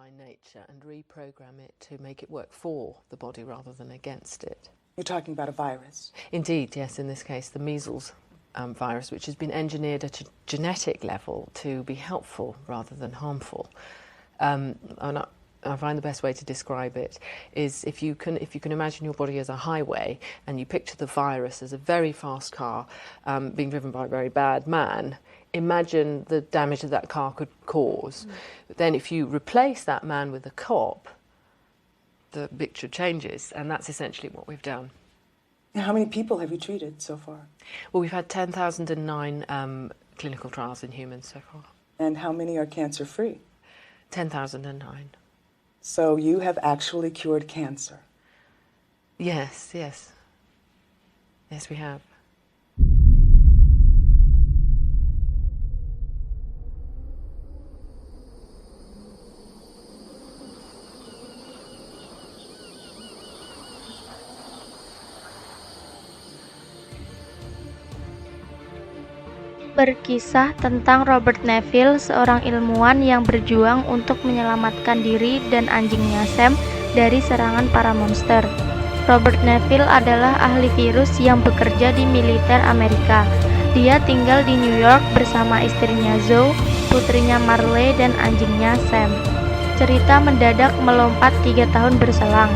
by nature and reprogram it to make it work for the body rather than against it. You're talking about a virus? Indeed, yes, in this case the measles virus, which has been engineered at a genetic level to be helpful rather than harmful. And I find the best way to describe it is if you can imagine your body as a highway and you picture the virus as a very fast car being driven by a very bad man, imagine the damage that car could cause. But then if you replace that man with a cop, the picture changes, and that's essentially what we've done. How many people have you treated so far? Well, we've had 10,009 clinical trials in humans so far. And how many are cancer-free? 10,009. So you have actually cured cancer? Yes, yes. Yes, we have. Berkisah tentang Robert Neville, seorang ilmuwan yang berjuang untuk menyelamatkan diri dan anjingnya Sam dari serangan para monster. Robert Neville adalah ahli virus yang bekerja di militer Amerika. Dia tinggal di New York bersama istrinya Zoe, putrinya Marley, dan anjingnya Sam. Cerita mendadak melompat 3 tahun berselang,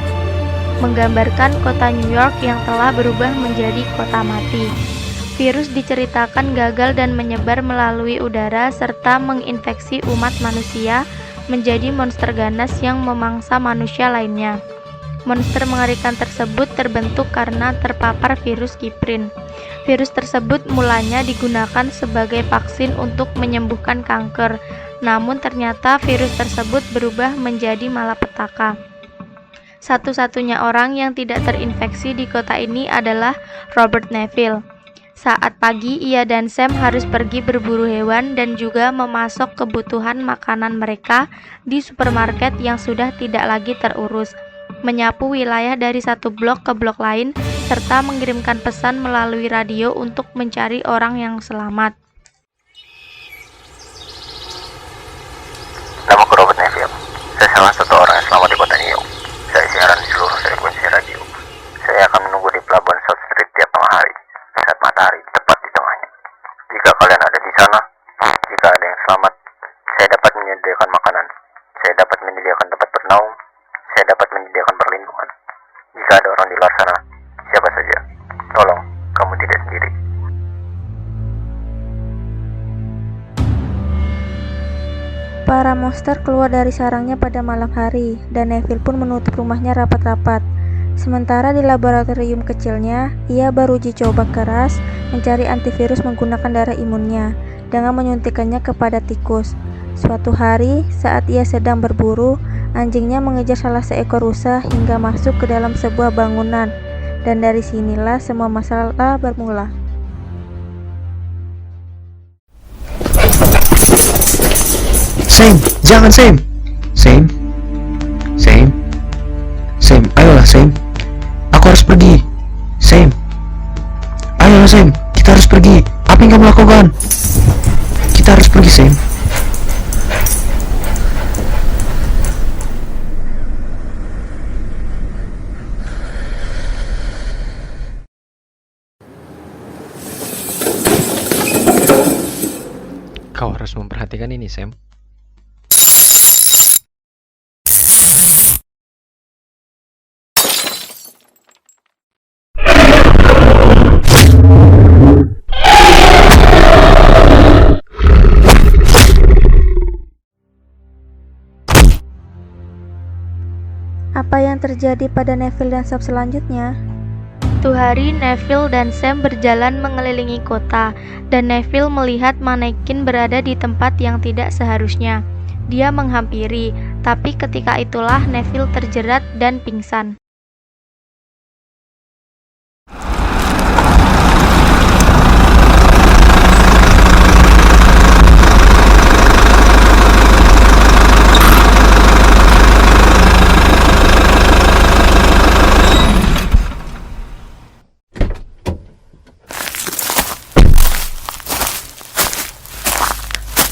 menggambarkan kota New York yang telah berubah menjadi kota mati. Virus diceritakan gagal dan menyebar melalui udara serta menginfeksi umat manusia menjadi monster ganas yang memangsa manusia lainnya. Monster mengerikan tersebut terbentuk karena terpapar virus Kiprin. Virus tersebut mulanya digunakan sebagai vaksin untuk menyembuhkan kanker, namun ternyata virus tersebut berubah menjadi malapetaka. Satu-satunya orang yang tidak terinfeksi di kota ini adalah Robert Neville. Saat pagi, ia dan Sam harus pergi berburu hewan dan juga memasok kebutuhan makanan mereka di supermarket yang sudah tidak lagi terurus, menyapu wilayah dari satu blok ke blok lain, serta mengirimkan pesan melalui radio untuk mencari orang yang selamat. Nama ku Robert Neville. Saya salah satu orang yang selamat di kota New York. Saya siaran di seluruh frekuensi radio. Saya akan menunggu di pelabuhan South Street tiap malam hari, saat matahari tepat di tengahnya. Jika kalian ada di sana, jika ada yang selamat, saya dapat menyediakan makanan, saya dapat menyediakan tempat bernaung, saya dapat menyediakan perlindungan. Jika ada orang di luar sana, siapa saja, tolong, kamu tidak sendiri. Para monster keluar dari sarangnya pada malam hari, dan Neville pun menutup rumahnya rapat-rapat. Sementara di laboratorium kecilnya, ia beruji coba keras mencari antivirus menggunakan darah imunnya dengan menyuntikkannya kepada tikus. Suatu hari, saat ia sedang berburu, anjingnya mengejar salah seekor rusa hingga masuk ke dalam sebuah bangunan, dan dari sinilah semua masalah bermula. Sam, jangan Sam! Sam? Sam? Sam, ayolah Sam. Aku harus pergi. Sam. Ayolah Sam, kita harus pergi. Apa yang kamu lakukan? Kita harus pergi Sam. Kau harus memperhatikan ini Sam. Apa yang terjadi pada Neville dan Sam selanjutnya? Suatu hari, Neville dan Sam berjalan mengelilingi kota, dan Neville melihat manekin berada di tempat yang tidak seharusnya. Dia menghampiri, tapi ketika itulah Neville terjerat dan pingsan.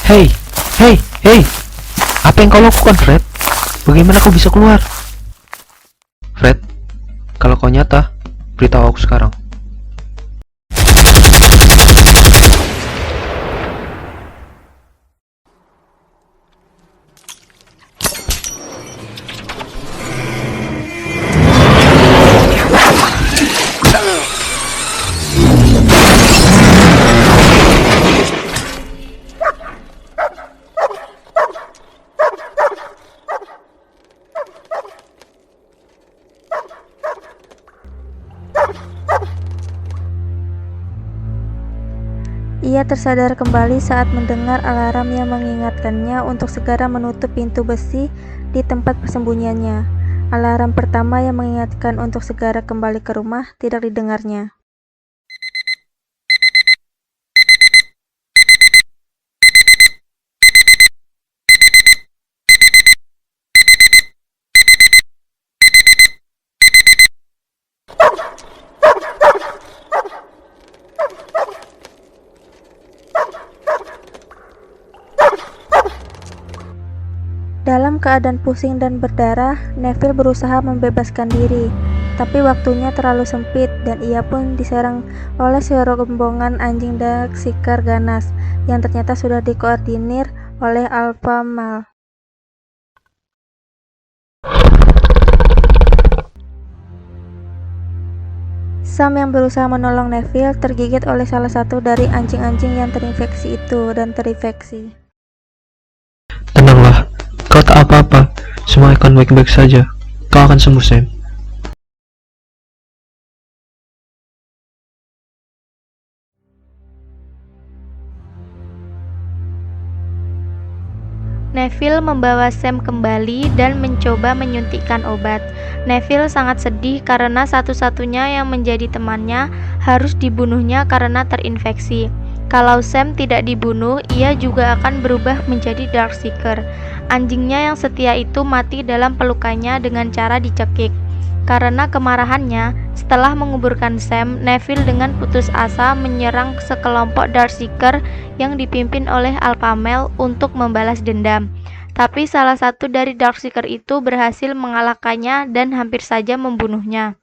Hey, hey, hey! Apa yang kau lakukan, Fred? Bagaimana kau bisa keluar? Fred, kalau kau nyata, beritahu aku sekarang. Ia tersadar kembali saat mendengar alarm yang mengingatkannya untuk segera menutup pintu besi di tempat persembunyiannya. Alarm pertama yang mengingatkan untuk segera kembali ke rumah tidak didengarnya. Dalam keadaan pusing dan berdarah, Neville berusaha membebaskan diri, tapi waktunya terlalu sempit dan ia pun diserang oleh serombongan anjing Darkseeker ganas yang ternyata sudah dikoordinir oleh Alpha Male. Sam yang berusaha menolong Neville tergigit oleh salah satu dari anjing-anjing yang terinfeksi itu dan terinfeksi. Tenanglah, kau tak apa-apa. Semua akan baik-baik saja. Kau akan sembuh, Sam. Neville membawa Sam kembali dan mencoba menyuntikkan obat. Neville sangat sedih karena satu-satunya yang menjadi temannya harus dibunuhnya karena terinfeksi. Kalau Sam tidak dibunuh, ia juga akan berubah menjadi Darkseeker. Anjingnya yang setia itu mati dalam pelukannya dengan cara dicekik. Karena kemarahannya, setelah menguburkan Sam, Neville dengan putus asa menyerang sekelompok Darkseeker yang dipimpin oleh Alpha Male untuk membalas dendam. Tapi salah satu dari Darkseeker itu berhasil mengalahkannya dan hampir saja membunuhnya.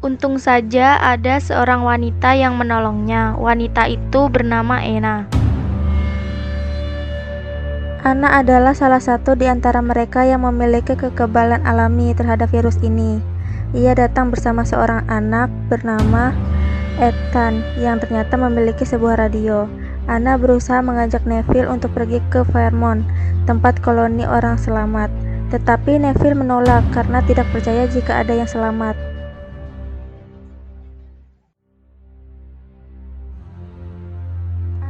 Untung saja ada seorang wanita yang menolongnya. Wanita itu bernama Ena. Ana adalah salah satu di antara mereka yang memiliki kekebalan alami terhadap virus ini. Ia datang bersama seorang anak bernama Ethan yang ternyata memiliki sebuah radio. Ana berusaha mengajak Neville untuk pergi ke Fairmont, tempat koloni orang selamat. Tetapi Neville menolak karena tidak percaya jika ada yang selamat.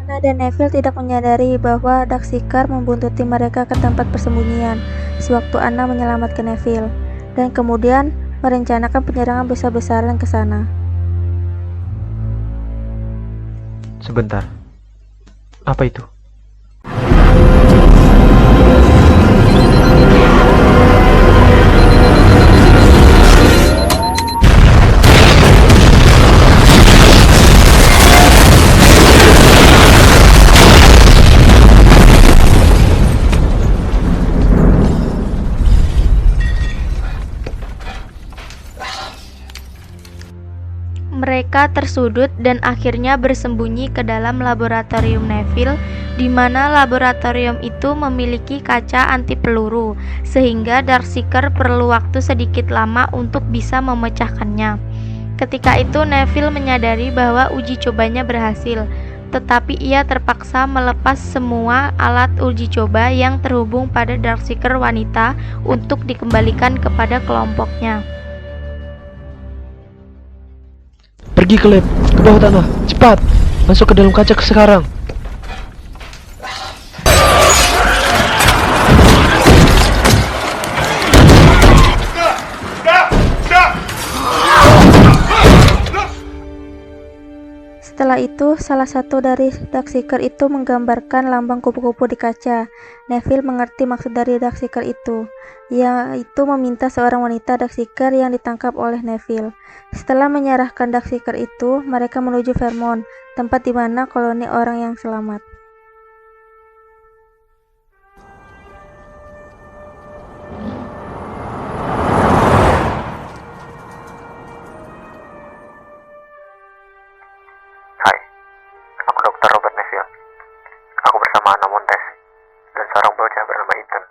Ana dan Neville tidak menyadari bahwa Darkseeker membuntuti mereka ke tempat persembunyian sewaktu Ana menyelamatkan Neville, dan kemudian merencanakan penyerangan besar-besaran ke sana. Sebentar. Apa itu? Mereka tersudut dan akhirnya bersembunyi ke dalam laboratorium Neville, di mana laboratorium itu memiliki kaca anti peluru, sehingga Darkseeker perlu waktu sedikit lama untuk bisa memecahkannya. Ketika itu Neville menyadari bahwa uji cobanya berhasil, tetapi ia terpaksa melepas semua alat uji coba yang terhubung pada Darkseeker wanita untuk dikembalikan kepada kelompoknya. Pergi ke lab, ke bawah tanah, cepat! Masuk ke dalam kaca sekarang. Setelah itu, salah satu dari Darkseeker itu menggambarkan lambang kupu-kupu di kaca. Neville mengerti maksud dari Darkseeker itu, yaitu meminta seorang wanita Darkseeker yang ditangkap oleh Neville. Setelah menyerahkan Darkseeker itu, mereka menuju Fairmont, tempat di mana koloni orang yang selamat. Hai, aku Dr. Robert Neville. Aku bersama Anna Montes dan seorang bocah bernama Ethan.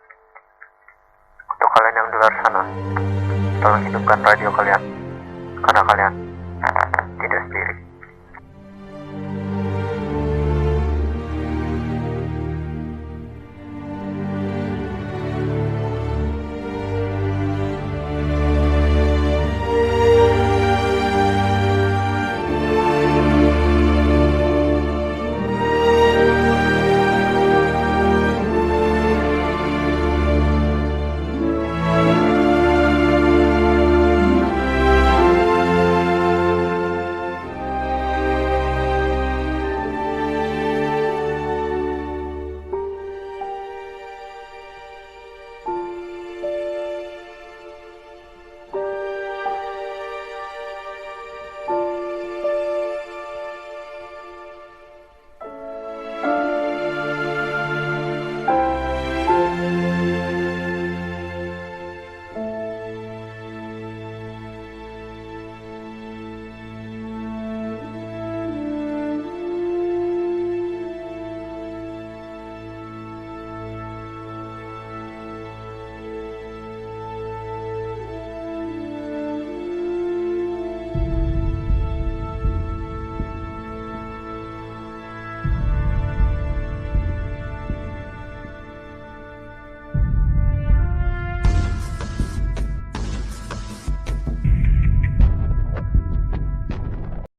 Untuk kalian yang di luar sana, tolong hidupkan radio kalian, karena kalian